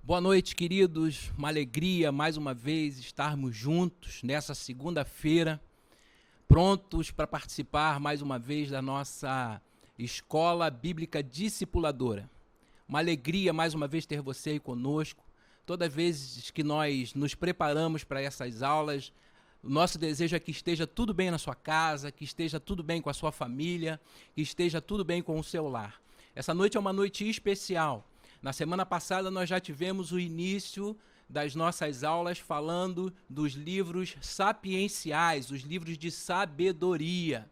Boa noite, queridos. Uma alegria mais uma vez estarmos juntos nessa segunda-feira, prontos para participar mais uma vez da nossa Escola Bíblica Discipuladora. Uma alegria mais uma vez ter você aí conosco. Todas as vezes que nós nos preparamos para essas aulas, o nosso desejo é que esteja tudo bem na sua casa, que esteja tudo bem com a sua família, que esteja tudo bem com o seu lar. Essa noite é uma noite especial. Na semana passada nós já tivemos o início das nossas aulas falando dos livros sapienciais, os livros de sabedoria,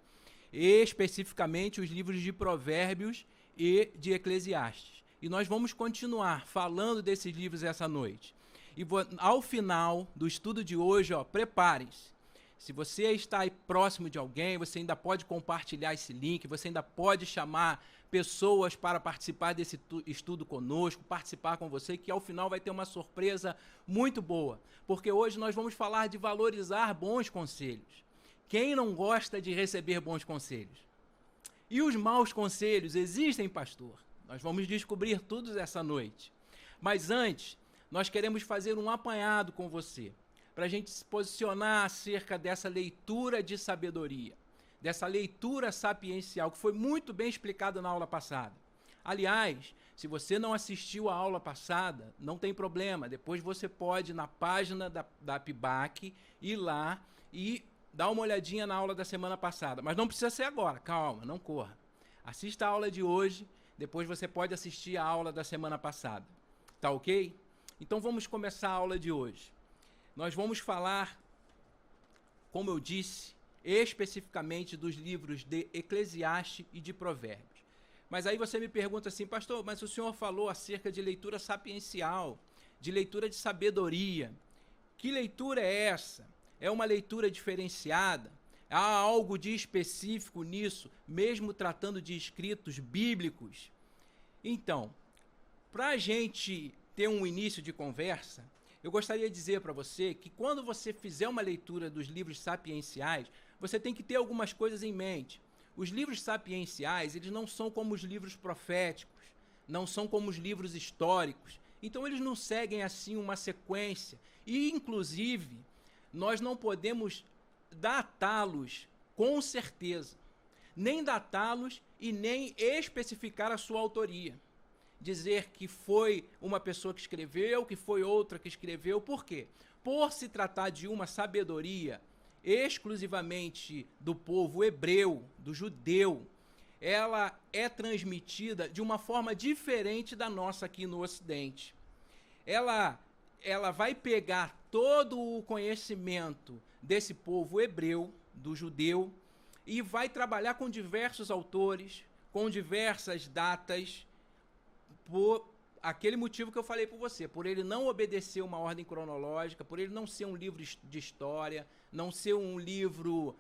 especificamente os livros de Provérbios e de Eclesiastes. E nós vamos continuar falando desses livros essa noite. E ao final do estudo de hoje, prepare-se. Se você está aí próximo de alguém, você ainda pode compartilhar esse link, você ainda pode chamar pessoas para participar desse estudo conosco, participar com você, que ao final vai ter uma surpresa muito boa. Porque hoje nós vamos falar de valorizar bons conselhos. Quem não gosta de receber bons conselhos? E os maus conselhos existem, pastor? Nós vamos descobrir tudo essa noite. Mas antes, nós queremos fazer um apanhado com você, para a gente se posicionar acerca dessa leitura de sabedoria, dessa leitura sapiencial, que foi muito bem explicada na aula passada. Aliás, se você não assistiu a aula passada, não tem problema, depois você pode, na página da PIBAC, ir lá e dar uma olhadinha na aula da semana passada. Mas não precisa ser agora, calma, não corra. Assista a aula de hoje, depois você pode assistir a aula da semana passada. Tá ok? Então vamos começar a aula de hoje. Nós vamos falar, como eu disse, especificamente dos livros de Eclesiastes e de Provérbios. Mas aí você me pergunta assim, pastor, mas o senhor falou acerca de leitura sapiencial, de leitura de sabedoria. Que leitura é essa? É uma leitura diferenciada? Há algo de específico nisso, mesmo tratando de escritos bíblicos? Então, para a gente ter um início de conversa, eu gostaria de dizer para você que quando você fizer uma leitura dos livros sapienciais, você tem que ter algumas coisas em mente. Os livros sapienciais, eles não são como os livros proféticos, não são como os livros históricos. Então, eles não seguem assim uma sequência. E, inclusive, nós não podemos datá-los com certeza. Nem datá-los e nem especificar a sua autoria. Dizer que foi uma pessoa que escreveu, que foi outra que escreveu. Por quê? Por se tratar de uma sabedoria exclusivamente do povo hebreu, do judeu, ela é transmitida de uma forma diferente da nossa aqui no Ocidente. Ela vai pegar todo o conhecimento desse povo hebreu, do judeu, e vai trabalhar com diversos autores, com diversas datas, por aquele motivo que eu falei para você, por ele não obedecer uma ordem cronológica, por ele não ser um livro de história, não ser um livro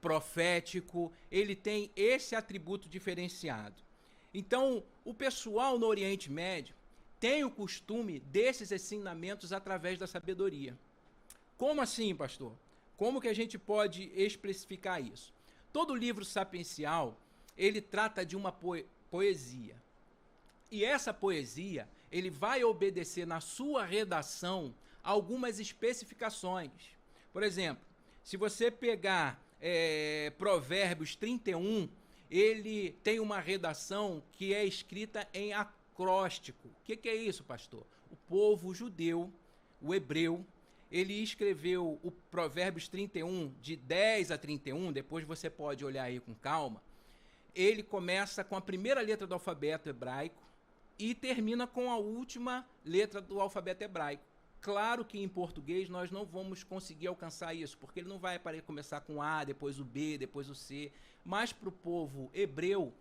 profético, ele tem esse atributo diferenciado. Então, o pessoal no Oriente Médio tem o costume desses ensinamentos através da sabedoria. Como assim, pastor? Como que a gente pode especificar isso? Todo livro sapiencial, ele trata de uma poesia. E essa poesia, ele vai obedecer na sua redação algumas especificações. Por exemplo, se você pegar Provérbios 31, ele tem uma redação que é escrita em acróstico. O que é isso, pastor? O povo judeu, o hebreu, ele escreveu o Provérbios 31, de 10 a 31, depois você pode olhar aí com calma. Ele começa com a primeira letra do alfabeto hebraico, e termina com a última letra do alfabeto hebraico. Claro que em português nós não vamos conseguir alcançar isso, porque ele não vai começar com A, depois o B, depois o C. Mas para o povo hebreu,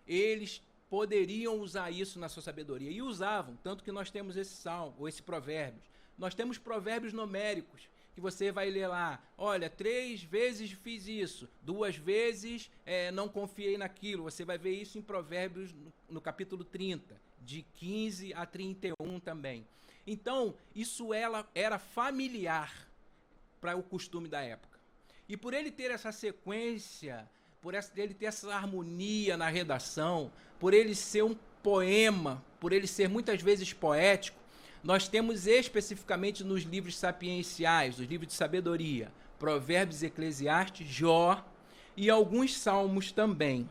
eles poderiam usar isso na sua sabedoria. E usavam, tanto que nós temos esse salmo, ou esse provérbios. Nós temos provérbios numéricos, que você vai ler lá, olha, 3 vezes fiz isso, 2 vezes não confiei naquilo. Você vai ver isso em Provérbios no capítulo 30, de 15 a 31 também. Então, isso era familiar para o costume da época. E por ele ter essa sequência, por ele ter essa harmonia na redação, por ele ser um poema, por ele ser muitas vezes poético, nós temos especificamente nos livros sapienciais, os livros de sabedoria, Provérbios, Eclesiastes, Jó e alguns salmos também.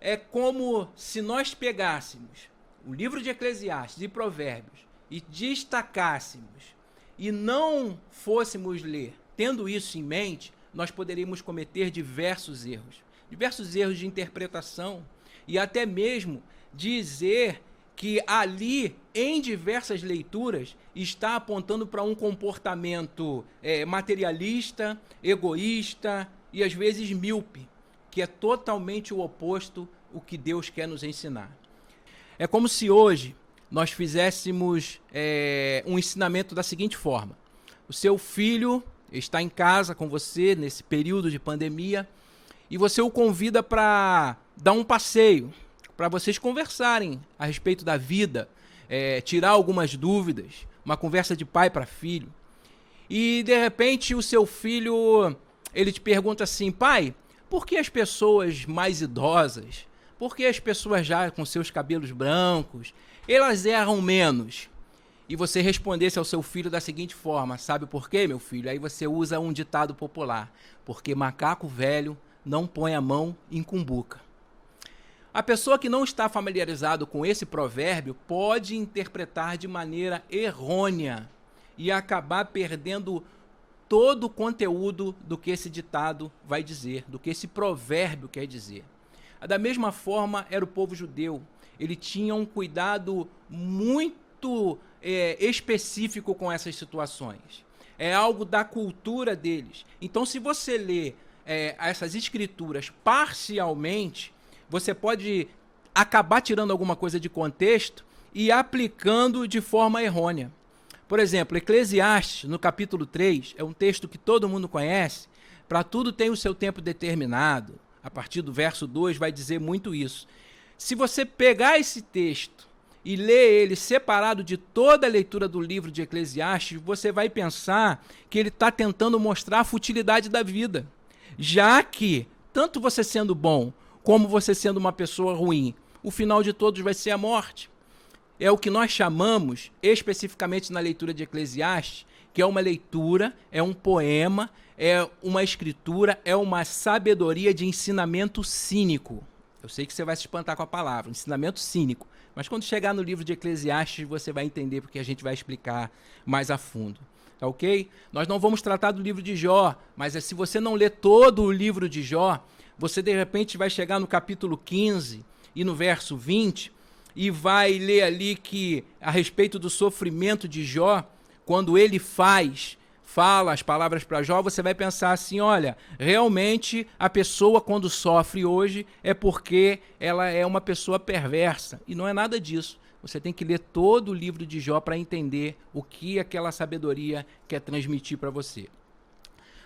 É como se nós pegássemos o livro de Eclesiastes e Provérbios e destacássemos e não fôssemos ler, tendo isso em mente, nós poderíamos cometer diversos erros de interpretação e até mesmo dizer que ali, em diversas leituras, está apontando para um comportamento materialista, egoísta e às vezes míope, que é totalmente o oposto do que Deus quer nos ensinar. É como se hoje nós fizéssemos um ensinamento da seguinte forma: o seu filho está em casa com você nesse período de pandemia e você o convida para dar um passeio, para vocês conversarem a respeito da vida, tirar algumas dúvidas, uma conversa de pai para filho. E de repente o seu filho, ele te pergunta assim: pai, por que as pessoas mais idosas, por que as pessoas já com seus cabelos brancos, elas erram menos? E você respondesse ao seu filho da seguinte forma: sabe por quê, meu filho? Aí você usa um ditado popular: porque macaco velho não põe a mão em cumbuca. A pessoa que não está familiarizado com esse provérbio pode interpretar de maneira errônea e acabar perdendo todo o conteúdo do que esse ditado vai dizer, do que esse provérbio quer dizer. Da mesma forma era o povo judeu. Ele tinha um cuidado muito específico com essas situações. É algo da cultura deles. Então, se você lê essas escrituras parcialmente, você pode acabar tirando alguma coisa de contexto e aplicando de forma errônea. Por exemplo, Eclesiastes, no capítulo 3, é um texto que todo mundo conhece. Para tudo tem o seu tempo determinado. A partir do verso 2 vai dizer muito isso. Se você pegar esse texto e ler ele separado de toda a leitura do livro de Eclesiastes, você vai pensar que ele está tentando mostrar a futilidade da vida. Já que, tanto você sendo bom, como você sendo uma pessoa ruim, o final de todos vai ser a morte. É o que nós chamamos, especificamente na leitura de Eclesiastes, que é uma leitura, é um poema, é uma escritura, é uma sabedoria de ensinamento cínico. Eu sei que você vai se espantar com a palavra, ensinamento cínico. Mas quando chegar no livro de Eclesiastes, você vai entender, porque a gente vai explicar mais a fundo. Tá ok? Nós não vamos tratar do livro de Jó, mas se você não ler todo o livro de Jó, você de repente vai chegar no capítulo 15 e no verso 20 e vai ler ali que a respeito do sofrimento de Jó, quando ele fala as palavras para Jó, você vai pensar assim: olha, realmente a pessoa quando sofre hoje é porque ela é uma pessoa perversa. E não é nada disso. Você tem que ler todo o livro de Jó para entender o que aquela sabedoria quer transmitir para você.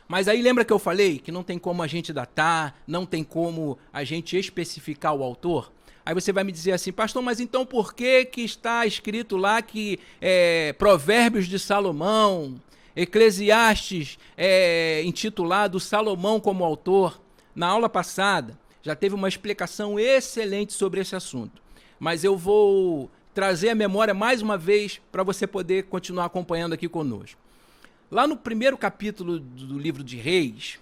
Mas aí lembra que eu falei que não tem como a gente datar, não tem como a gente especificar o autor? Aí você vai me dizer assim: pastor, mas então por que está escrito lá que Provérbios de Salomão, Eclesiastes intitulado Salomão como autor? Na aula passada já teve uma explicação excelente sobre esse assunto, mas eu vou trazer a memória mais uma vez para você poder continuar acompanhando aqui conosco. Lá no primeiro capítulo do livro de Reis,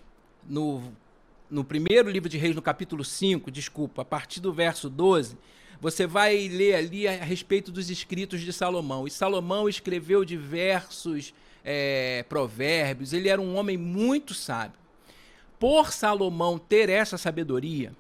no primeiro livro de Reis, no capítulo 5, a partir do verso 12, você vai ler ali a respeito dos escritos de Salomão. E Salomão escreveu diversos provérbios, ele era um homem muito sábio. Por Salomão ter essa sabedoria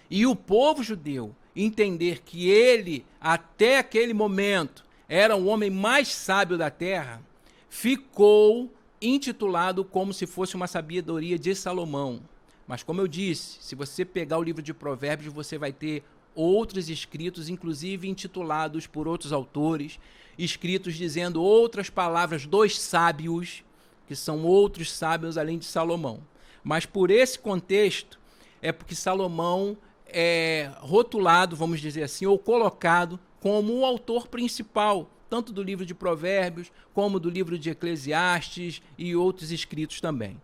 e o povo judeu entender que ele, até aquele momento, era o homem mais sábio da terra, ficou intitulado como se fosse uma sabedoria de Salomão. Mas como eu disse, se você pegar o livro de Provérbios, você vai ter outros escritos, inclusive intitulados por outros autores, escritos dizendo outras palavras dos sábios, que são outros sábios além de Salomão. Mas por esse contexto, é porque Salomão é rotulado, vamos dizer assim, ou colocado como o autor principal, tanto do livro de Provérbios, como do livro de Eclesiastes e outros escritos também.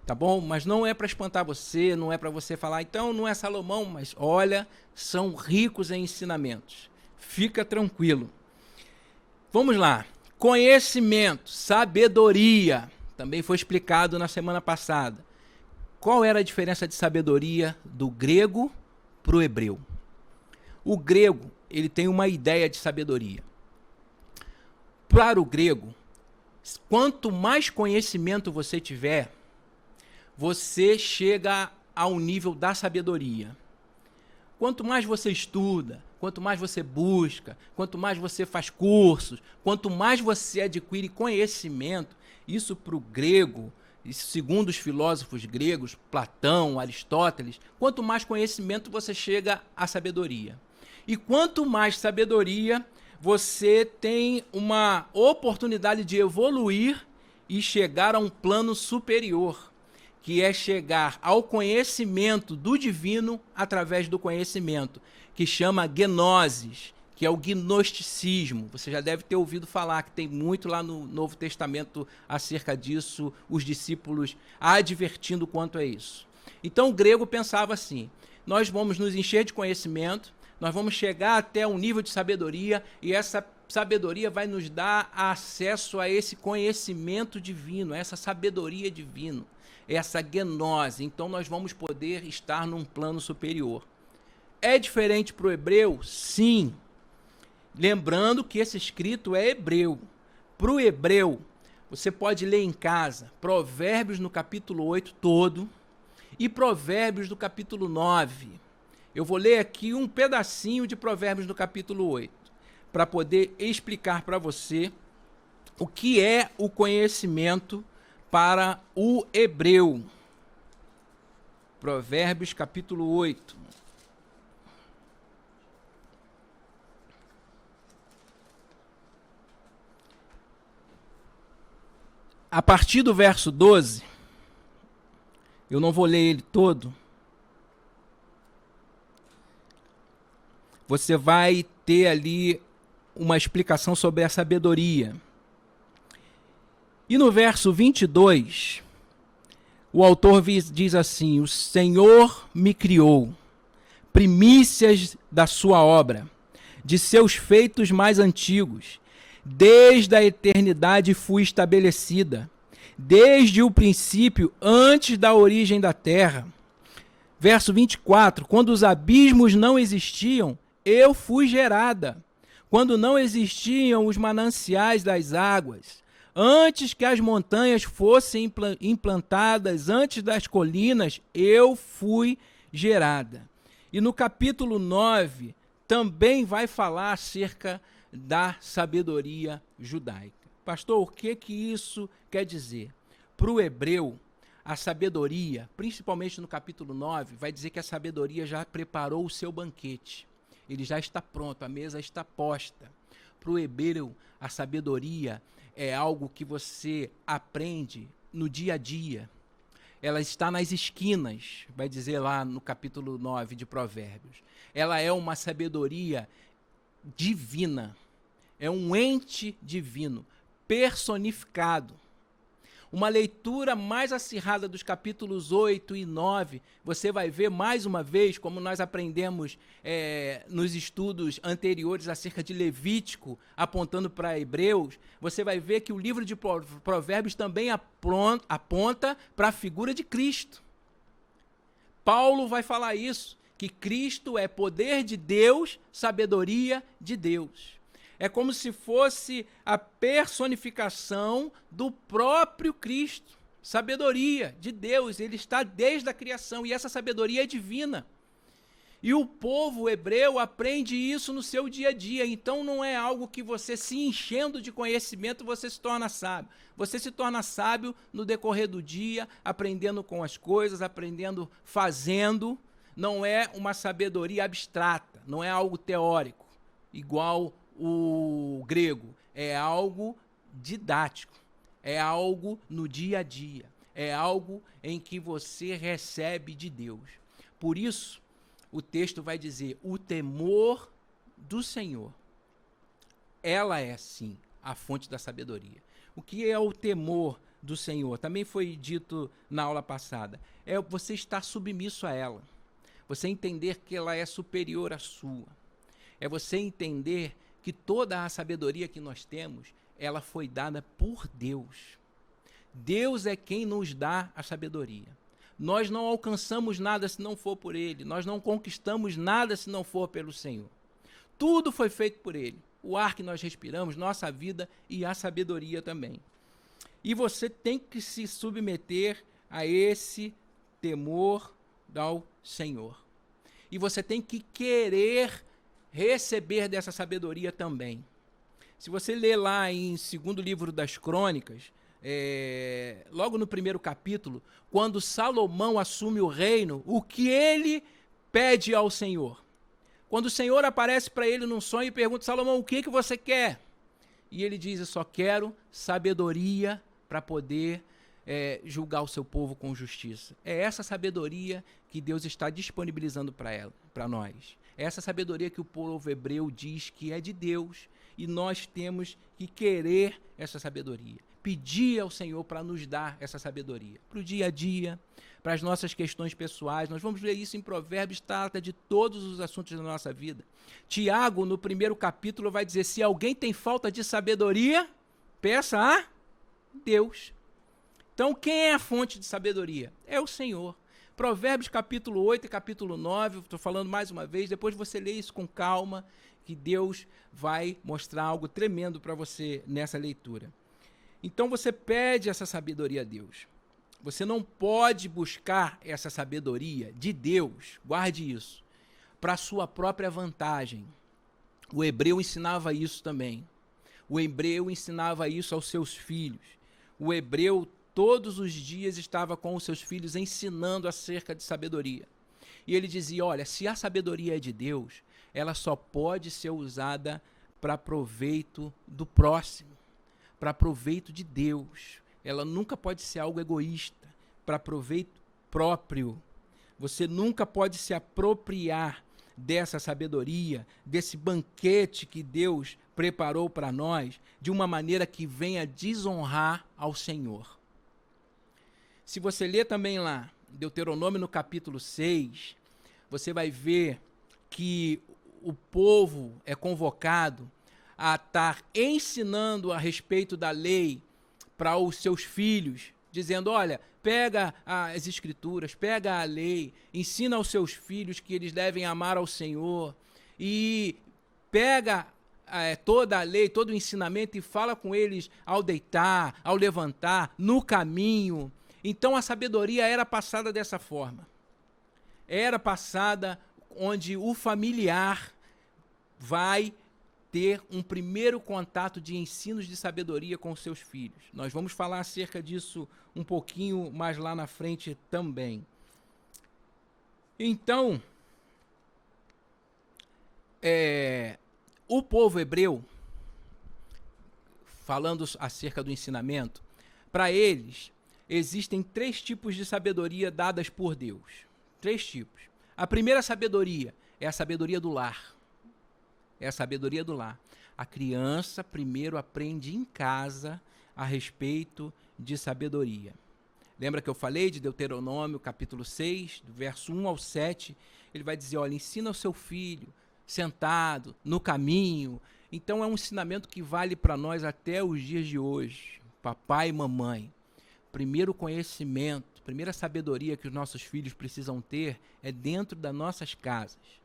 Tá bom? Mas não é para espantar você, não é para você falar, então não é Salomão, mas olha, são ricos em ensinamentos. Fica tranquilo. Vamos lá. Conhecimento, sabedoria. Também foi explicado na semana passada. Qual era a diferença de sabedoria do grego para o hebreu? O grego, ele tem uma ideia de sabedoria. Para o grego, quanto mais conhecimento você tiver, você chega ao nível da sabedoria. Quanto mais você estuda, quanto mais você busca, quanto mais você faz cursos, quanto mais você adquire conhecimento, isso para o grego, isso segundo os filósofos gregos, Platão, Aristóteles, quanto mais conhecimento você chega à sabedoria. E quanto mais sabedoria, você tem uma oportunidade de evoluir e chegar a um plano superior, que é chegar ao conhecimento do divino através do conhecimento, que chama gnosis, que é o gnosticismo. Você já deve ter ouvido falar, que tem muito lá no Novo Testamento acerca disso, os discípulos advertindo quanto a isso. Então o grego pensava assim: nós vamos nos encher de conhecimento, nós vamos chegar até um nível de sabedoria, e essa sabedoria vai nos dar acesso a esse conhecimento divino, a essa sabedoria divina, essa gnose. Então nós vamos poder estar num plano superior. É diferente para o hebreu? Sim. Lembrando que esse escrito é hebreu. Para o hebreu, você pode ler em casa Provérbios no capítulo 8 todo e Provérbios do capítulo 9. Eu vou ler aqui um pedacinho de Provérbios do capítulo 8, para poder explicar para você o que é o conhecimento para o hebreu. Provérbios capítulo 8. A partir do verso 12, eu não vou ler ele todo, você vai ter ali uma explicação sobre a sabedoria. E no verso 22, o autor diz assim: o Senhor me criou, primícias da sua obra, de seus feitos mais antigos. Desde a eternidade fui estabelecida, desde o princípio, antes da origem da terra. Verso 24, quando os abismos não existiam, eu fui gerada. Quando não existiam os mananciais das águas, antes que as montanhas fossem implantadas, antes das colinas, eu fui gerada. E no capítulo 9, também vai falar acerca da sabedoria judaica. Pastor, o que isso quer dizer? Para o hebreu, a sabedoria, principalmente no capítulo 9, vai dizer que a sabedoria já preparou o seu banquete. Ele já está pronto, a mesa está posta. Para o hebreu, a sabedoria é algo que você aprende no dia a dia. Ela está nas esquinas, vai dizer lá no capítulo 9 de Provérbios. Ela é uma sabedoria divina, é um ente divino, personificado. Uma leitura mais acirrada dos capítulos 8 e 9, você vai ver mais uma vez, como nós aprendemos nos estudos anteriores acerca de Levítico, apontando para Hebreus, você vai ver que o livro de Provérbios também aponta para a figura de Cristo. Paulo vai falar isso, que Cristo é poder de Deus, sabedoria de Deus. É como se fosse a personificação do próprio Cristo. Sabedoria de Deus, ele está desde a criação, e essa sabedoria é divina. E o povo hebreu aprende isso no seu dia a dia, então não é algo que você, se enchendo de conhecimento, você se torna sábio. Você se torna sábio no decorrer do dia, aprendendo com as coisas, aprendendo fazendo. Não é uma sabedoria abstrata, não é algo teórico, igual o grego. É algo didático, é algo no dia a dia, é algo em que você recebe de Deus. Por isso, o texto vai dizer: o temor do Senhor, ela é sim a fonte da sabedoria. O que é o temor do Senhor? Também foi dito na aula passada. É você estar submisso a ela, você entender que ela é superior à sua, é você entender que toda a sabedoria que nós temos, ela foi dada por Deus. Deus é quem nos dá a sabedoria. Nós não alcançamos nada se não for por Ele. Nós não conquistamos nada se não for pelo Senhor. Tudo foi feito por Ele. O ar que nós respiramos, nossa vida e a sabedoria também. E você tem que se submeter a esse temor ao Senhor. E você tem que querer receber dessa sabedoria também. Se você ler lá em 2º livro das Crônicas, logo no 1º capítulo, quando Salomão assume o reino, o que ele pede ao Senhor? Quando o Senhor aparece para ele num sonho e pergunta, Salomão, o que você quer? E ele diz, eu só quero sabedoria para poder julgar o seu povo com justiça. É essa sabedoria que Deus está disponibilizando para nós. É essa sabedoria que o povo hebreu diz que é de Deus e nós temos que querer essa sabedoria. Pedir ao Senhor para nos dar essa sabedoria. Para o dia a dia, para as nossas questões pessoais. Nós vamos ler isso em Provérbios, trata de todos os assuntos da nossa vida. Tiago, no 1º capítulo, vai dizer, se alguém tem falta de sabedoria, peça a Deus. Então, quem é a fonte de sabedoria? É o Senhor. Provérbios capítulo 8 e capítulo 9, estou falando mais uma vez, depois você lê isso com calma, que Deus vai mostrar algo tremendo para você nessa leitura. Então você pede essa sabedoria a Deus. Você não pode buscar essa sabedoria de Deus, guarde isso, para a sua própria vantagem. O hebreu ensinava isso também. O hebreu ensinava isso aos seus filhos. O hebreu todos os dias estava com os seus filhos ensinando acerca de sabedoria. E ele dizia, olha, se a sabedoria é de Deus, ela só pode ser usada para proveito do próximo, para proveito de Deus. Ela nunca pode ser algo egoísta, para proveito próprio. Você nunca pode se apropriar dessa sabedoria, desse banquete que Deus preparou para nós, de uma maneira que venha desonrar ao Senhor. Se você ler também lá, Deuteronômio no capítulo 6, você vai ver que o povo é convocado a estar ensinando a respeito da lei para os seus filhos, dizendo, olha, pega as escrituras, pega a lei, ensina aos seus filhos que eles devem amar ao Senhor e pega toda a lei, todo o ensinamento e fala com eles ao deitar, ao levantar, no caminho. Então a sabedoria era passada dessa forma. Era passada onde o familiar vai ter um primeiro contato de ensinos de sabedoria com os seus filhos. Nós vamos falar acerca disso um pouquinho mais lá na frente também. Então, o povo hebreu, falando acerca do ensinamento, para eles existem 3 tipos de sabedoria dadas por Deus. 3 tipos. A primeira sabedoria é a sabedoria do lar. É a sabedoria do lar. A criança primeiro aprende em casa a respeito de sabedoria. Lembra que eu falei de Deuteronômio, capítulo 6, do verso 1 ao 7? Ele vai dizer, olha, ensina o seu filho sentado, no caminho. Então é um ensinamento que vale para nós até os dias de hoje. Papai e mamãe. Primeiro conhecimento, primeira sabedoria que os nossos filhos precisam ter é dentro das nossas casas.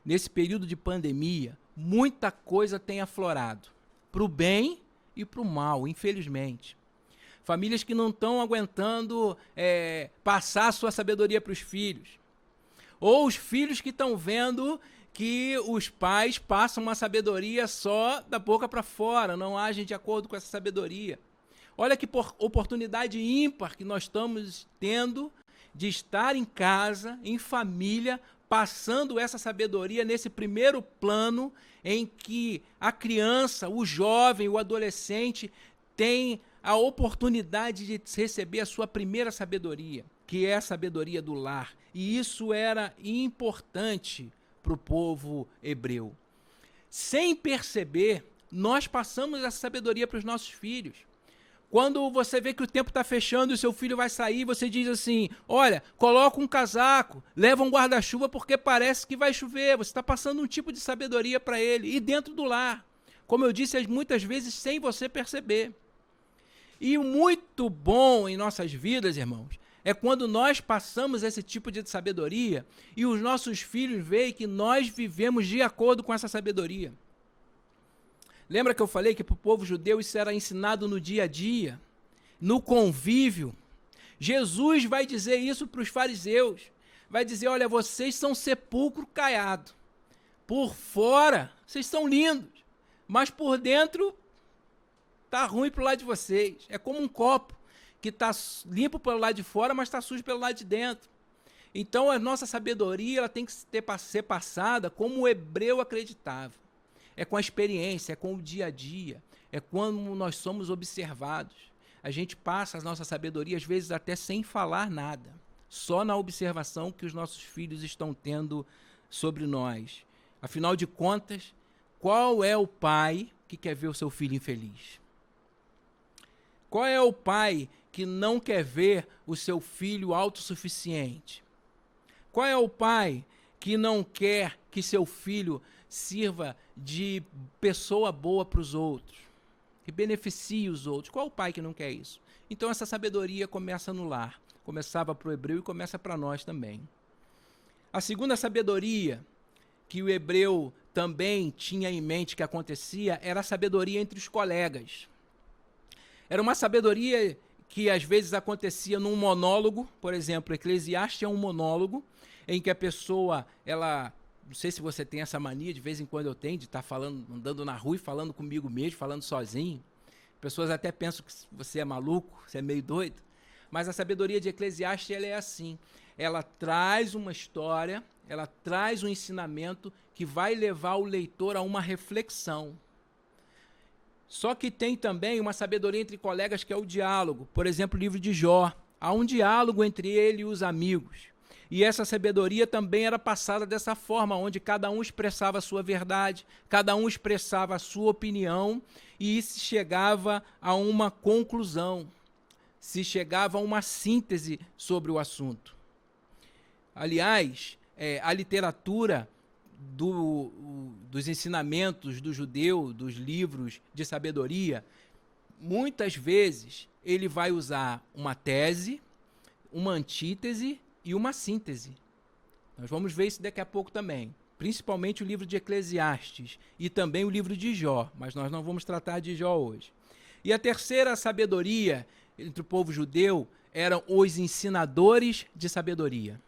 Nesse período de pandemia, muita coisa tem aflorado, para o bem e para o mal, infelizmente. Famílias que não estão aguentando passar a sua sabedoria para os filhos. Ou os filhos que estão vendo que os pais passam uma sabedoria só da boca para fora, não agem de acordo com essa sabedoria. Olha que oportunidade ímpar que nós estamos tendo de estar em casa, em família, passando essa sabedoria nesse primeiro plano em que a criança, o jovem, o adolescente tem a oportunidade de receber a sua primeira sabedoria, que é a sabedoria do lar. E isso era importante para o povo hebreu. Sem perceber, nós passamos essa sabedoria para os nossos filhos. Quando você vê que o tempo está fechando e o seu filho vai sair, você diz assim, olha, coloca um casaco, leva um guarda-chuva porque parece que vai chover. Você está passando um tipo de sabedoria para ele. E dentro do lar, como eu disse, muitas vezes sem você perceber. E o muito bom em nossas vidas, irmãos, é quando nós passamos esse tipo de sabedoria e os nossos filhos veem que nós vivemos de acordo com essa sabedoria. Lembra que eu falei que para o povo judeu isso era ensinado no dia a dia, no convívio? Jesus vai dizer isso para os fariseus. Vai dizer, olha, vocês são sepulcro caiado. Por fora, vocês são lindos, mas por dentro está ruim para o lado de vocês. É como um copo que está limpo pelo lado de fora, mas está sujo pelo lado de dentro. Então a nossa sabedoria ela tem que ser passada como o hebreu acreditava. É com a experiência, é com o dia a dia, é quando nós somos observados. A gente passa a nossa sabedoria, às vezes até sem falar nada, só na observação que os nossos filhos estão tendo sobre nós. Afinal de contas, qual é o pai que quer ver o seu filho infeliz? Qual é o pai que não quer ver o seu filho autossuficiente? Qual é o pai que não quer que seu filho sirva de pessoa boa para os outros, que beneficie os outros? Qual é o pai que não quer isso? Então essa sabedoria começa no lar, começava para o hebreu e começa para nós também. A segunda sabedoria que o hebreu também tinha em mente que acontecia era a sabedoria entre os colegas. Era uma sabedoria que às vezes acontecia num monólogo, por exemplo, Eclesiastes é um monólogo, em que a pessoa, ela, não sei se você tem essa mania, de vez em quando eu tenho, de estar falando, andando na rua e falando comigo mesmo, falando sozinho. Pessoas até pensam que você é maluco, você é meio doido. Mas a sabedoria de Eclesiastes, ela é assim. Ela traz uma história, ela traz um ensinamento que vai levar o leitor a uma reflexão. Só que tem também uma sabedoria entre colegas que é o diálogo. Por exemplo, o livro de Jó. Há um diálogo entre ele e os amigos. E essa sabedoria também era passada dessa forma, onde cada um expressava a sua verdade, cada um expressava a sua opinião e se chegava a uma conclusão, se chegava a uma síntese sobre o assunto. Aliás, a literatura dos ensinamentos do judeu, dos livros de sabedoria, muitas vezes ele vai usar uma tese, uma antítese e uma síntese. Nós vamos ver isso daqui a pouco também. Principalmente o livro de Eclesiastes e também o livro de Jó, mas nós não vamos tratar de Jó hoje. E a terceira sabedoria entre o povo judeu eram os ensinadores de sabedoria.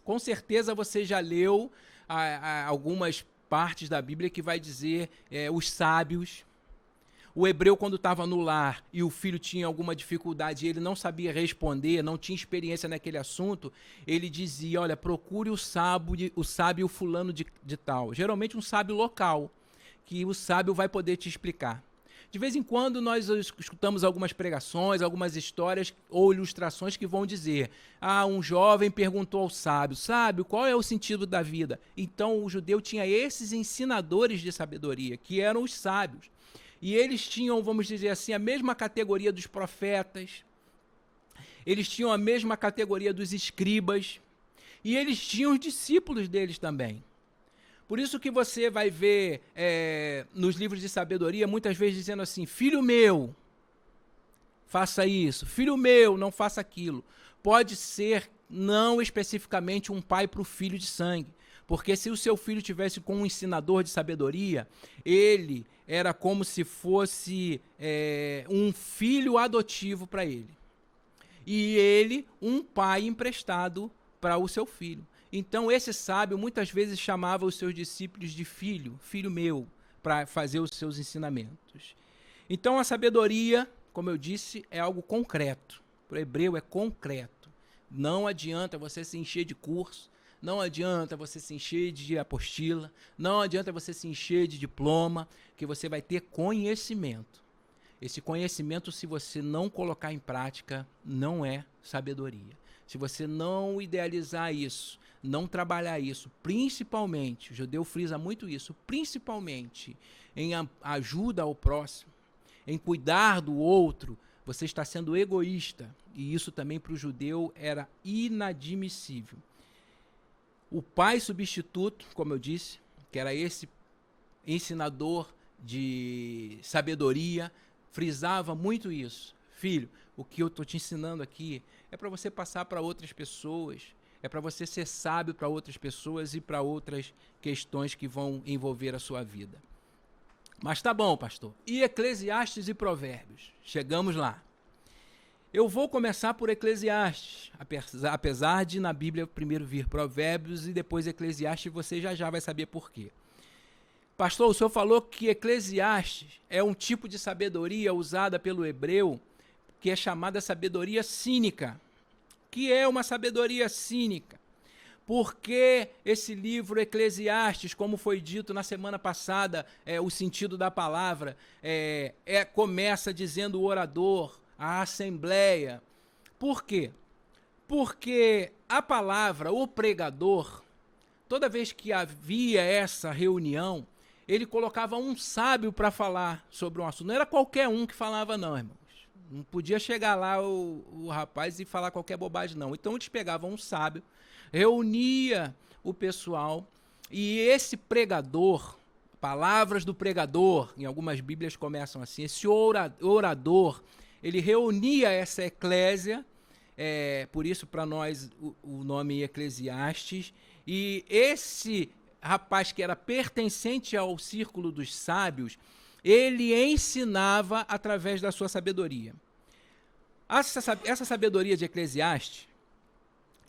Com certeza você já leu algumas partes da Bíblia que vai dizer os sábios. O hebreu, quando estava no lar e o filho tinha alguma dificuldade e ele não sabia responder, não tinha experiência naquele assunto, ele dizia, olha, procure o sábio fulano de tal. Geralmente um sábio local, que o sábio vai poder te explicar. De vez em quando nós escutamos algumas pregações, algumas histórias ou ilustrações que vão dizer, um jovem perguntou ao sábio, sábio, qual é o sentido da vida? Então o judeu tinha esses ensinadores de sabedoria, que eram os sábios. E eles tinham, vamos dizer assim, a mesma categoria dos profetas, eles tinham a mesma categoria dos escribas, e eles tinham os discípulos deles também. Por isso que você vai ver nos livros de sabedoria, muitas vezes dizendo assim, filho meu, faça isso, filho meu, não faça aquilo. Pode ser, não especificamente, um pai para o filho de sangue. Porque se o seu filho tivesse com um ensinador de sabedoria, ele era como se fosse um filho adotivo para ele. E ele, um pai emprestado para o seu filho. Então, esse sábio muitas vezes chamava os seus discípulos de filho, filho meu, para fazer os seus ensinamentos. Então, a sabedoria, como eu disse, é algo concreto. Para o hebreu é concreto. Não adianta você se encher de curso, não adianta você se encher de apostila, não adianta você se encher de diploma, que você vai ter conhecimento. Esse conhecimento, se você não colocar em prática, não é sabedoria. Se você não idealizar isso, não trabalhar isso, principalmente, o judeu frisa muito isso, principalmente em ajuda ao próximo, em cuidar do outro, Você está sendo egoísta. E isso também para o judeu era inadmissível. O pai substituto, como eu disse, que era esse ensinador de sabedoria, frisava muito isso. Filho, o que eu estou te ensinando aqui é para você passar para outras pessoas, é para você ser sábio para outras pessoas e para outras questões que vão envolver a sua vida. Mas tá bom, pastor. E Eclesiastes e Provérbios? Chegamos lá. Eu vou começar por Eclesiastes, apesar de na Bíblia primeiro vir Provérbios e depois Eclesiastes, você já vai saber por quê. Pastor, o senhor falou que Eclesiastes é um tipo de sabedoria usada pelo hebreu, que é chamada sabedoria cínica. Que é uma sabedoria cínica? Porque esse livro Eclesiastes, como foi dito na semana passada, o sentido da palavra, começa dizendo o orador, a assembleia. Por quê? Porque a palavra, o pregador, toda vez que havia essa reunião, ele colocava um sábio para falar sobre um assunto. Não era qualquer um que falava, não, irmãos. Não podia chegar lá o rapaz e falar qualquer bobagem, não. Então eles pegavam um sábio, reunia o pessoal, e esse pregador, palavras do pregador, em algumas bíblias começam assim, esse orador, ele reunia essa eclésia, por isso para nós o nome Eclesiastes, e esse rapaz que era pertencente ao círculo dos sábios, ele ensinava através da sua sabedoria. Essa sabedoria de Eclesiastes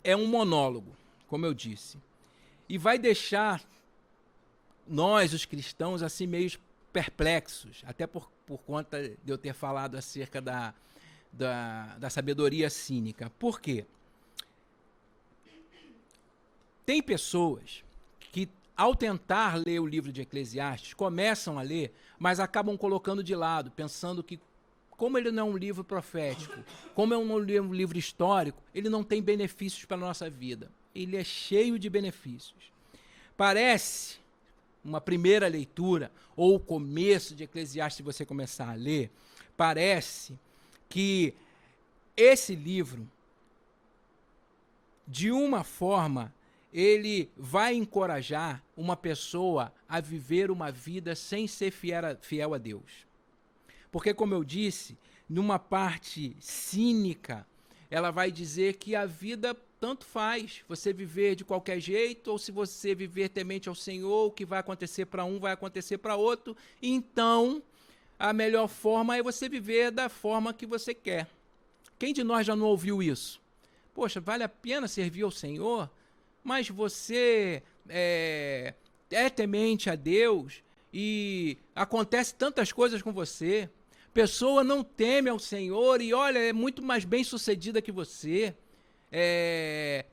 é um monólogo, como eu disse, e vai deixar nós, os cristãos, assim meio perplexos, até por conta de eu ter falado acerca da sabedoria cínica. Por quê? Tem pessoas que, ao tentar ler o livro de Eclesiastes, começam a ler, mas acabam colocando de lado, pensando que, como ele não é um livro profético, como é um livro histórico, ele não tem benefícios para a nossa vida. Ele é cheio de benefícios. Parece, uma primeira leitura, ou o começo de Eclesiastes, se você começar a ler, parece que esse livro, de uma forma, ele vai encorajar uma pessoa a viver uma vida sem ser fiel a Deus. Porque, como eu disse, numa parte cínica, ela vai dizer que a vida tanto faz, você viver de qualquer jeito, ou se você viver temente ao Senhor, o que vai acontecer para um vai acontecer para outro, então a melhor forma é você viver da forma que você quer. Quem de nós já não ouviu isso? Poxa, vale a pena servir ao Senhor? Mas você é temente a Deus e acontece tantas coisas com você. Pessoa não teme ao Senhor e, olha, é muito mais bem sucedida que você.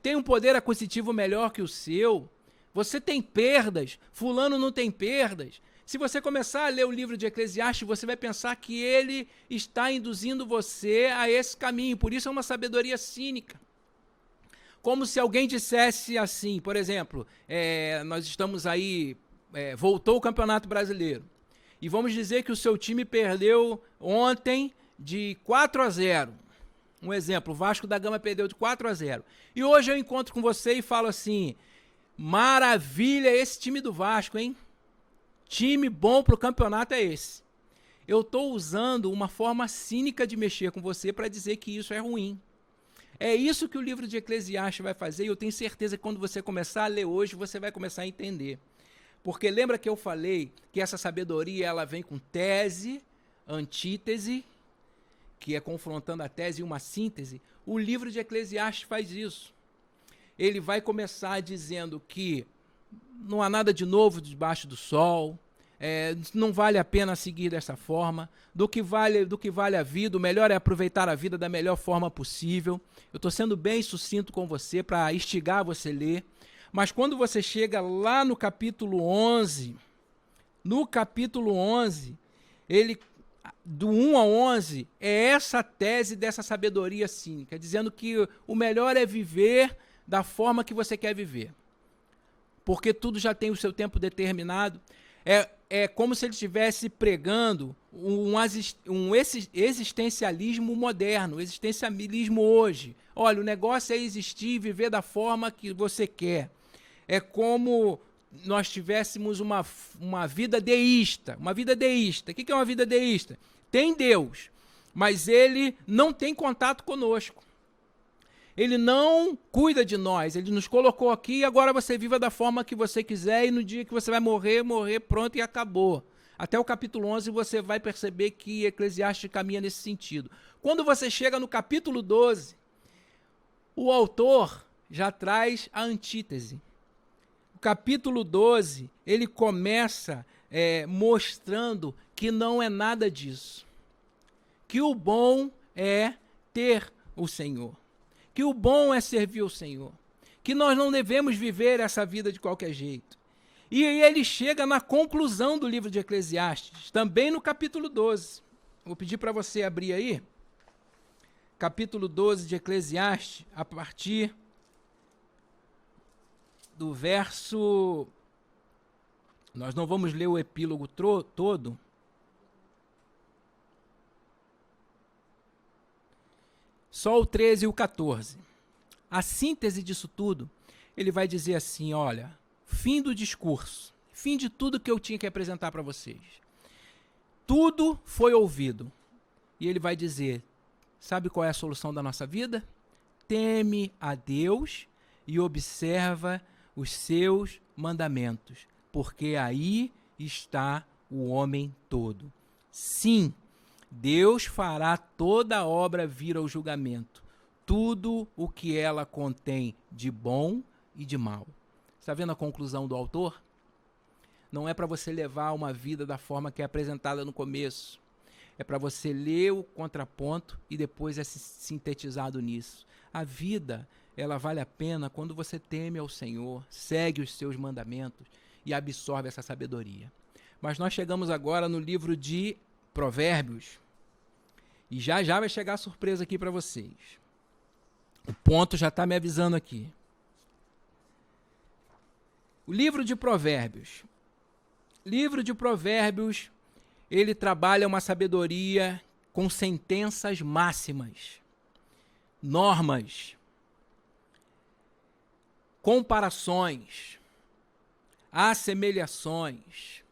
Tem um poder aquisitivo melhor que o seu. Você tem perdas, fulano não tem perdas. Se você começar a ler o livro de Eclesiastes, você vai pensar que ele está induzindo você a esse caminho. Por isso é uma sabedoria cínica. Como se alguém dissesse assim, por exemplo, nós estamos aí, voltou o Campeonato Brasileiro, e vamos dizer que o seu time perdeu ontem de 4-0. Um exemplo, o Vasco da Gama perdeu de 4-0. E hoje eu encontro com você e falo assim, maravilha esse time do Vasco, hein? Time bom para o campeonato é esse. Eu estou usando uma forma cínica de mexer com você para dizer que isso é ruim. É isso que o livro de Eclesiastes vai fazer, e eu tenho certeza que quando você começar a ler hoje, você vai começar a entender. Porque lembra que eu falei que essa sabedoria ela vem com tese, antítese, que é confrontando a tese e uma síntese? O livro de Eclesiastes faz isso. Ele vai começar dizendo que não há nada de novo debaixo do sol, não vale a pena seguir dessa forma, do que vale a vida, o melhor é aproveitar a vida da melhor forma possível. Eu estou sendo bem sucinto com você para instigar você a ler, mas quando você chega lá no capítulo 11, ele, do 1 a 11, é essa tese dessa sabedoria cínica, dizendo que o melhor é viver da forma que você quer viver, porque tudo já tem o seu tempo determinado. É como se ele estivesse pregando um existencialismo moderno, existencialismo hoje. Olha, o negócio é existir e viver da forma que você quer. É como nós tivéssemos uma vida deísta. Uma vida deísta. O que é uma vida deísta? Tem Deus, mas ele não tem contato conosco. Ele não cuida de nós, ele nos colocou aqui e agora você viva da forma que você quiser e no dia que você vai morrer, pronto e acabou. Até o capítulo 11 você vai perceber que Eclesiastes caminha nesse sentido. Quando você chega no capítulo 12, o autor já traz a antítese. O capítulo 12, ele começa mostrando que não é nada disso. Que o bom é ter o Senhor. Que o bom é servir o Senhor. Que nós não devemos viver essa vida de qualquer jeito. E aí ele chega na conclusão do livro de Eclesiastes, também no capítulo 12. Vou pedir para você abrir aí. Capítulo 12 de Eclesiastes, a partir do verso... Nós não vamos ler o epílogo todo. Só o 13 e o 14. A síntese disso tudo, ele vai dizer assim, olha, fim do discurso, fim de tudo que eu tinha que apresentar para vocês. Tudo foi ouvido. E ele vai dizer, sabe qual é a solução da nossa vida? Teme a Deus e observa os seus mandamentos, porque aí está o homem todo. Sim, Deus fará toda a obra vir ao julgamento, tudo o que ela contém de bom e de mal. Está vendo a conclusão do autor? Não é para você levar uma vida da forma que é apresentada no começo. É para você ler o contraponto e depois é sintetizado nisso. A vida, ela vale a pena quando você teme ao Senhor, segue os seus mandamentos e absorve essa sabedoria. Mas nós chegamos agora no livro de Provérbios. E já vai chegar a surpresa aqui para vocês. O ponto já está me avisando aqui. O livro de Provérbios. Livro de Provérbios, ele trabalha uma sabedoria com sentenças máximas, normas, comparações, assemelhações.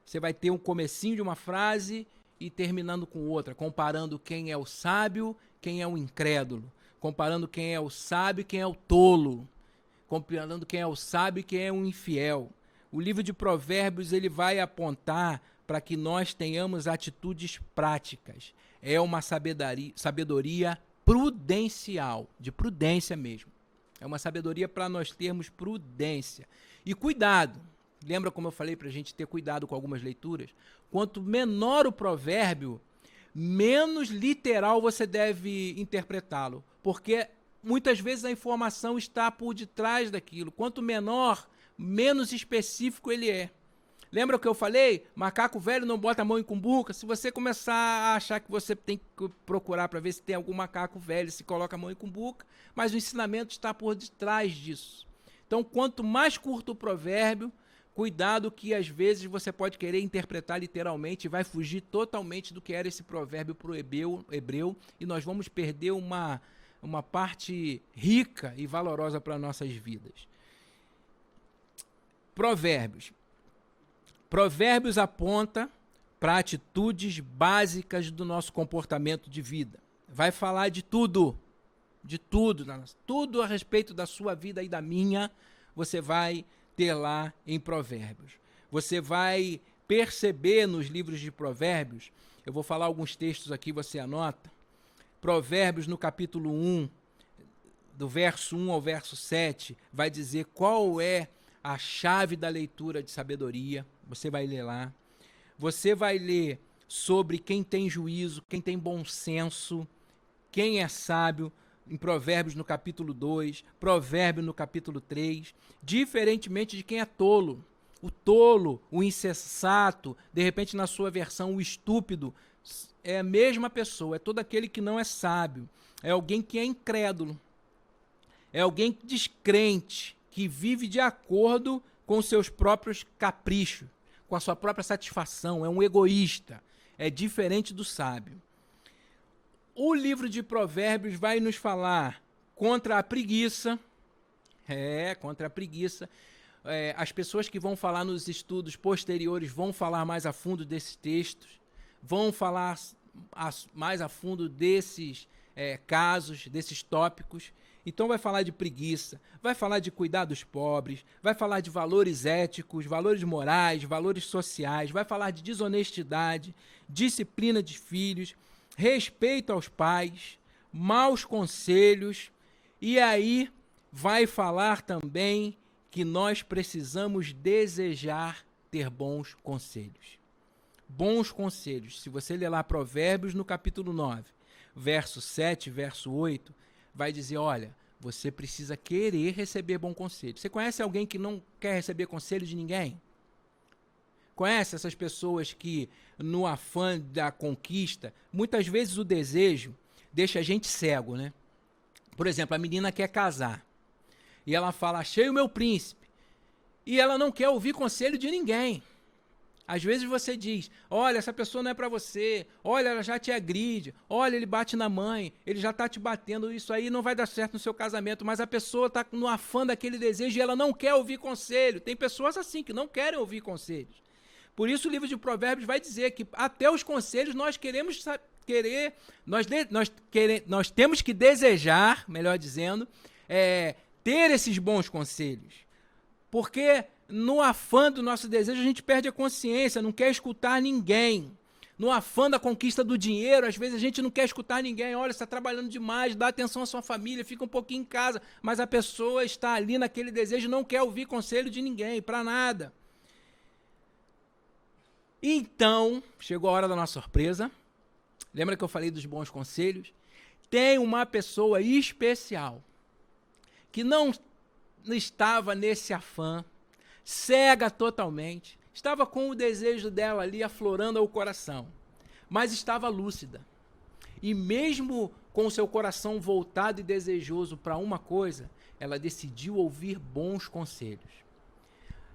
Você vai ter um comecinho de uma frase e terminando com outra, comparando quem é o sábio, quem é o incrédulo, comparando quem é o sábio e quem é o tolo, comparando quem é o sábio e quem é o infiel. O livro de Provérbios, ele vai apontar para que nós tenhamos atitudes práticas. É uma sabedoria prudencial, de prudência mesmo. É uma sabedoria para nós termos prudência. E cuidado. Lembra como eu falei para a gente ter cuidado com algumas leituras? Quanto menor o provérbio, menos literal você deve interpretá-lo. Porque muitas vezes a informação está por detrás daquilo. Quanto menor, menos específico ele é. Lembra o que eu falei? Macaco velho não bota a mão em cumbuca. Se você começar a achar que você tem que procurar para ver se tem algum macaco velho, se coloca a mão em cumbuca, mas o ensinamento está por detrás disso. Então, quanto mais curto o provérbio, cuidado que às vezes você pode querer interpretar literalmente e vai fugir totalmente do que era esse provérbio para o hebreu e nós vamos perder uma parte rica e valorosa para nossas vidas. Provérbios aponta para atitudes básicas do nosso comportamento de vida. Vai falar de tudo a respeito da sua vida e da minha, você vai ter lá em Provérbios. Você vai perceber nos livros de Provérbios, eu vou falar alguns textos aqui, você anota. Provérbios no capítulo 1, do verso 1 ao verso 7, vai dizer qual é a chave da leitura de sabedoria. Você vai ler lá. Você vai ler sobre quem tem juízo, quem tem bom senso, quem é sábio, em Provérbios no capítulo 2, Provérbio no capítulo 3, diferentemente de quem é tolo. O tolo, o insensato, de repente na sua versão o estúpido, é a mesma pessoa, é todo aquele que não é sábio, é alguém que é incrédulo, é alguém descrente, que vive de acordo com seus próprios caprichos, com a sua própria satisfação, é um egoísta, é diferente do sábio. O livro de Provérbios vai nos falar contra a preguiça, contra a preguiça. As pessoas que vão falar nos estudos posteriores vão falar mais a fundo desses textos, vão falar mais a fundo desses casos, desses tópicos. Então vai falar de preguiça, vai falar de cuidar dos pobres, vai falar de valores éticos, valores morais, valores sociais, vai falar de desonestidade, disciplina de filhos, respeito aos pais, maus conselhos, e aí vai falar também que nós precisamos desejar ter bons conselhos. Bons conselhos. Se você ler lá Provérbios no capítulo 9, verso 7, verso 8, vai dizer, olha, você precisa querer receber bom conselho. Você conhece alguém que não quer receber conselho de ninguém? Conhece essas pessoas que, no afã da conquista, muitas vezes o desejo deixa a gente cego, né? Por exemplo, a menina quer casar e ela fala, achei o meu príncipe, e ela não quer ouvir conselho de ninguém. Às vezes você diz, olha, essa pessoa não é para você, olha, ela já te agride, olha, ele bate na mãe, ele já está te batendo, isso aí não vai dar certo no seu casamento, mas a pessoa está no afã daquele desejo e ela não quer ouvir conselho. Tem pessoas assim que não querem ouvir conselhos. Por isso o livro de Provérbios vai dizer que até os conselhos nós queremos querer, nós temos que desejar, melhor dizendo, ter esses bons conselhos. Porque no afã do nosso desejo a gente perde a consciência, não quer escutar ninguém. No afã da conquista do dinheiro, às vezes a gente não quer escutar ninguém. Olha, você está trabalhando demais, dá atenção à sua família, fica um pouquinho em casa. Mas a pessoa está ali naquele desejo e não quer ouvir conselho de ninguém, para nada. Então, chegou a hora da nossa surpresa. Lembra que eu falei dos bons conselhos? Tem uma pessoa especial que não estava nesse afã, cega totalmente, estava com o desejo dela ali aflorando ao coração, mas estava lúcida. E mesmo com o seu coração voltado e desejoso para uma coisa, ela decidiu ouvir bons conselhos.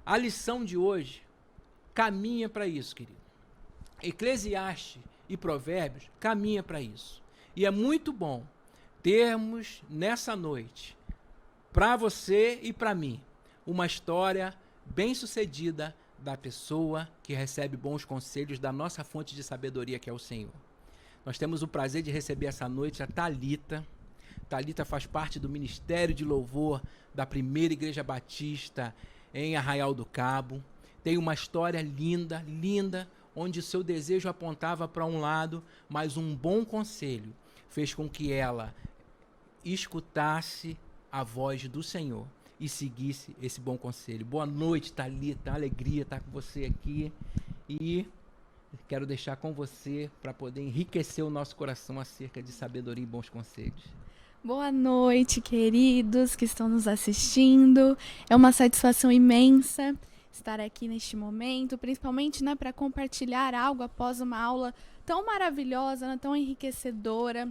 A lição de hoje caminha para isso, querido. Eclesiastes e Provérbios caminha para isso. E é muito bom termos nessa noite, para você e para mim, uma história bem-sucedida da pessoa que recebe bons conselhos da nossa fonte de sabedoria, que é o Senhor. Nós temos o prazer de receber essa noite a Thalita. Thalita faz parte do Ministério de Louvor da Primeira Igreja Batista em Arraial do Cabo. Tem uma história linda, linda, onde o seu desejo apontava para um lado, mas um bom conselho fez com que ela escutasse a voz do Senhor e seguisse esse bom conselho. Boa noite, Thalita, alegria estar com você aqui, e quero deixar com você para poder enriquecer o nosso coração acerca de sabedoria e bons conselhos. Boa noite, queridos que estão nos assistindo. É uma satisfação imensa estar aqui neste momento, principalmente, né, para compartilhar algo após uma aula tão maravilhosa, né, tão enriquecedora.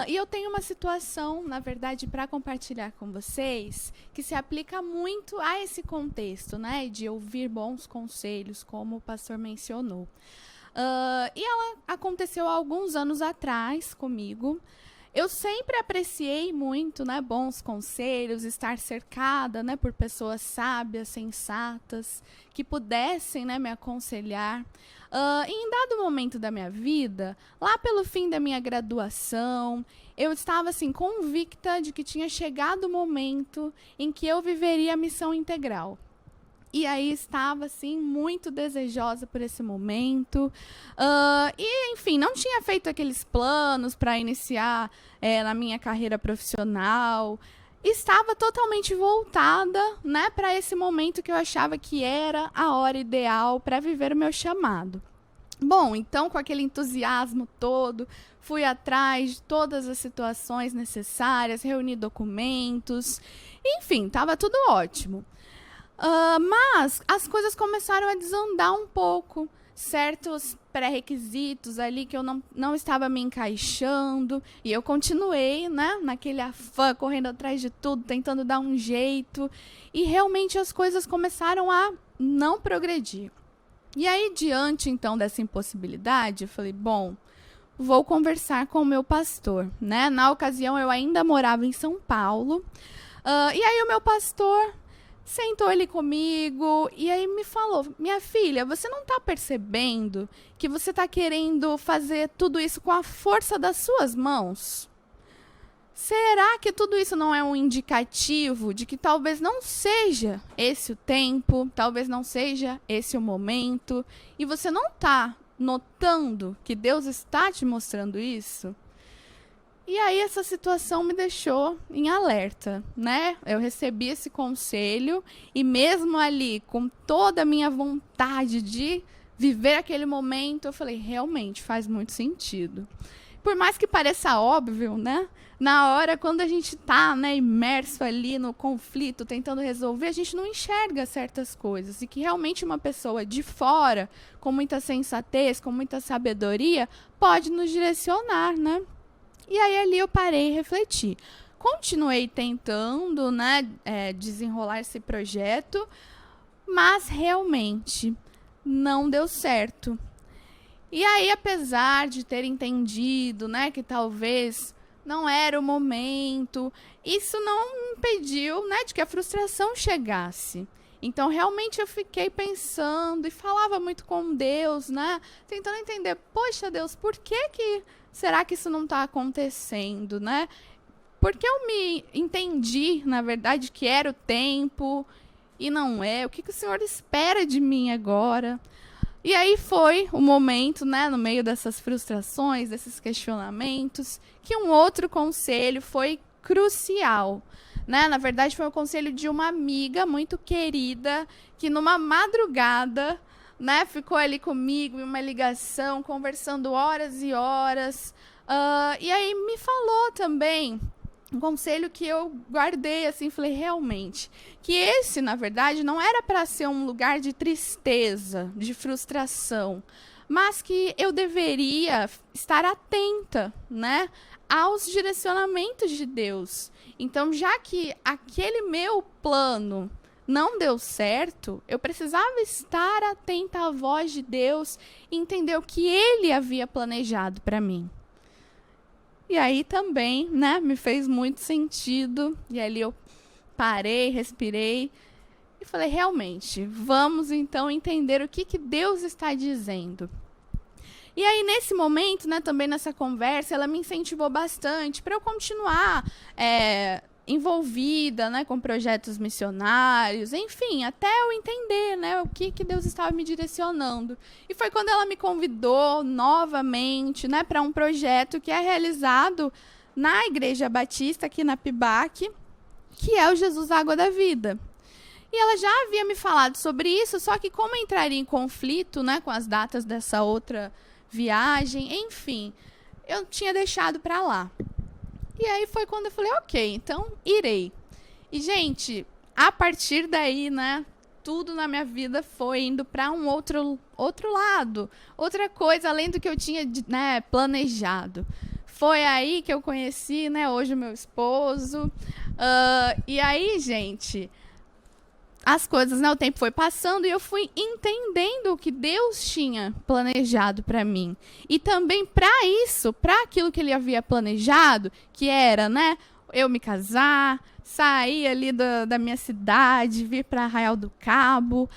E eu tenho uma situação, na verdade, para compartilhar com vocês, que se aplica muito a esse contexto, né, de ouvir bons conselhos, como o pastor mencionou. E ela aconteceu há alguns anos atrás comigo. Eu sempre apreciei muito, né, bons conselhos, estar cercada, né, por pessoas sábias, sensatas, que pudessem, né, me aconselhar. E em dado momento da minha vida, lá pelo fim da minha graduação, eu estava assim, convicta de que tinha chegado o momento em que eu viveria a missão integral. E aí estava, assim, muito desejosa por esse momento. E, enfim, não tinha feito aqueles planos para iniciar na minha carreira profissional. Estava totalmente voltada, né, para esse momento que eu achava que era a hora ideal para viver o meu chamado. Bom, então, com aquele entusiasmo todo, fui atrás de todas as situações necessárias, reuni documentos. Enfim, estava tudo ótimo. Mas as coisas começaram a desandar um pouco, certos pré-requisitos ali que eu não estava me encaixando, e eu continuei, né, naquele afã, correndo atrás de tudo, tentando dar um jeito, e realmente as coisas começaram a não progredir. E aí, diante, então, dessa impossibilidade, eu falei, bom, vou conversar com o meu pastor, né? Na ocasião, eu ainda morava em São Paulo. E aí, o meu pastor sentou ali comigo e aí me falou, minha filha, você não está percebendo que você está querendo fazer tudo isso com a força das suas mãos? Será que tudo isso não é um indicativo de que talvez não seja esse o tempo, talvez não seja esse o momento, e você não está notando que Deus está te mostrando isso? E aí essa situação me deixou em alerta, né? Eu recebi esse conselho e mesmo ali, com toda a minha vontade de viver aquele momento, eu falei, realmente faz muito sentido. Por mais que pareça óbvio, né? Na hora, quando a gente está, né, imerso ali no conflito, tentando resolver, a gente não enxerga certas coisas. E que realmente uma pessoa de fora, com muita sensatez, com muita sabedoria, pode nos direcionar, né? E aí ali eu parei e refleti. Continuei tentando, né, desenrolar esse projeto, mas realmente não deu certo. E aí, apesar de ter entendido, né, que talvez não era o momento, isso não impediu, né, de que a frustração chegasse. Então, realmente, eu fiquei pensando e falava muito com Deus, né, tentando entender, poxa, Deus, por que será que isso não está acontecendo, né? Porque eu me entendi, na verdade, que era o tempo e não é. O que o Senhor espera de mim agora? E aí foi o momento, né, no meio dessas frustrações, desses questionamentos, que um outro conselho foi crucial, né? Na verdade, foi o conselho de uma amiga muito querida, que numa madrugada, né, ficou ali comigo em uma ligação, conversando horas e horas. E aí me falou também um conselho que eu guardei, assim, falei, realmente, que esse, na verdade, não era para ser um lugar de tristeza, de frustração, mas que eu deveria estar atenta, né, aos direcionamentos de Deus. Então, já que aquele meu plano não deu certo, eu precisava estar atenta à voz de Deus e entender o que Ele havia planejado para mim. E aí também, né, me fez muito sentido. E ali eu parei, respirei e falei, realmente, vamos então entender o que Deus está dizendo. E aí, nesse momento, né, também nessa conversa, ela me incentivou bastante para eu continuar envolvida, né, com projetos missionários, enfim, até eu entender, né, o que Deus estava me direcionando. E foi quando ela me convidou novamente, né, para um projeto que é realizado na Igreja Batista, aqui na PIBAC, que é o Jesus Água da Vida. E ela já havia me falado sobre isso, só que como entraria em conflito, né, com as datas dessa outra viagem, enfim, eu tinha deixado para lá. E aí foi quando eu falei, ok, então irei. E, gente, a partir daí, né, tudo na minha vida foi indo para um outro lado. Outra coisa, além do que eu tinha, né, planejado. Foi aí que eu conheci, né, hoje o meu esposo. E aí, gente, as coisas, né, o tempo foi passando e eu fui entendendo o que Deus tinha planejado para mim. E também para isso, para aquilo que Ele havia planejado, que era, né, eu me casar, sair ali da minha cidade, vir para Arraial do Cabo,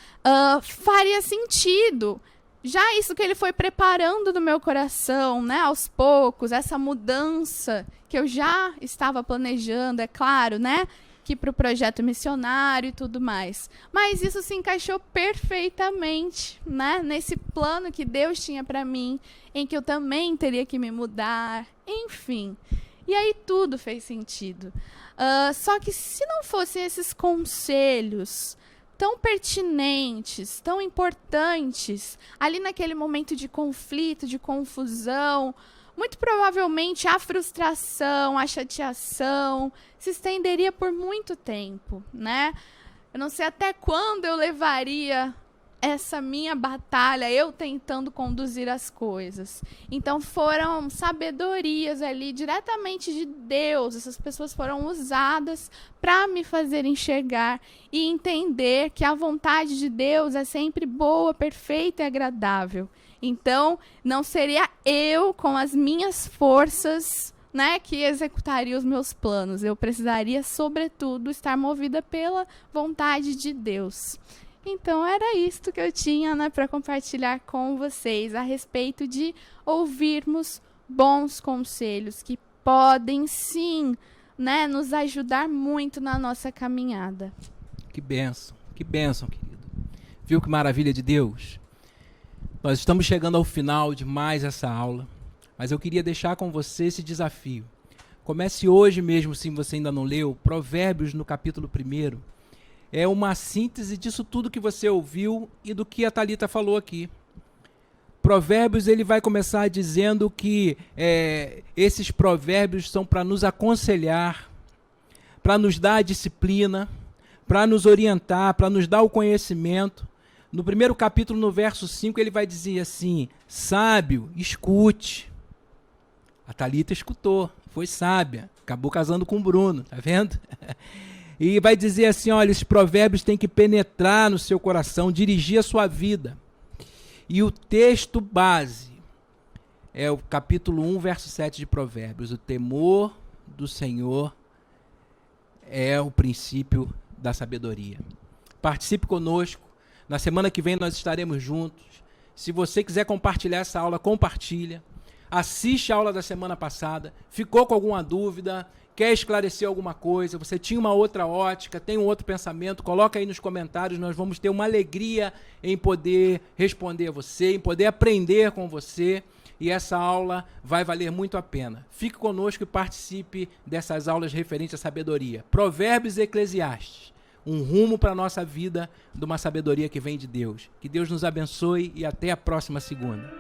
faria sentido. Já isso que Ele foi preparando no meu coração, né, aos poucos, essa mudança que eu já estava planejando, é claro, né, que para o projeto missionário e tudo mais. Mas isso se encaixou perfeitamente, né, nesse plano que Deus tinha para mim, em que eu também teria que me mudar, enfim. E aí tudo fez sentido. Só que se não fossem esses conselhos tão pertinentes, tão importantes, ali naquele momento de conflito, de confusão, muito provavelmente a frustração, a chateação se estenderia por muito tempo, né? Eu não sei até quando eu levaria essa minha batalha, eu tentando conduzir as coisas. Então foram sabedorias ali diretamente de Deus. Essas pessoas foram usadas para me fazer enxergar e entender que a vontade de Deus é sempre boa, perfeita e agradável. Então não seria eu com as minhas forças, né, que executaria os meus planos. Eu precisaria, sobretudo, estar movida pela vontade de Deus. Então era isto que eu tinha, né, para compartilhar com vocês a respeito de ouvirmos bons conselhos que podem sim, né, nos ajudar muito na nossa caminhada. Que bênção, querido. Viu que maravilha de Deus? Nós estamos chegando ao final de mais essa aula, mas eu queria deixar com você esse desafio. Comece hoje mesmo, se você ainda não leu, Provérbios no capítulo 1. É uma síntese disso tudo que você ouviu e do que a Thalita falou aqui. Provérbios, ele vai começar dizendo que esses provérbios são para nos aconselhar, para nos dar a disciplina, para nos orientar, para nos dar o conhecimento. No primeiro capítulo, no verso 5, ele vai dizer assim: sábio, escute. A Thalita escutou, foi sábia, acabou casando com o Bruno, tá vendo? E vai dizer assim, olha, esses provérbios têm que penetrar no seu coração, dirigir a sua vida. E o texto base é o capítulo 1, verso 7 de Provérbios. O temor do Senhor é o princípio da sabedoria. Participe conosco. Na semana que vem nós estaremos juntos. Se você quiser compartilhar essa aula, compartilha. Assiste a aula da semana passada. Ficou com alguma dúvida? Quer esclarecer alguma coisa? Você tinha uma outra ótica, tem um outro pensamento? Coloca aí nos comentários. Nós vamos ter uma alegria em poder responder a você, em poder aprender com você. E essa aula vai valer muito a pena. Fique conosco e participe dessas aulas referentes à sabedoria. Provérbios e Eclesiastes. Um rumo para a nossa vida de uma sabedoria que vem de Deus. Que Deus nos abençoe e até a próxima segunda.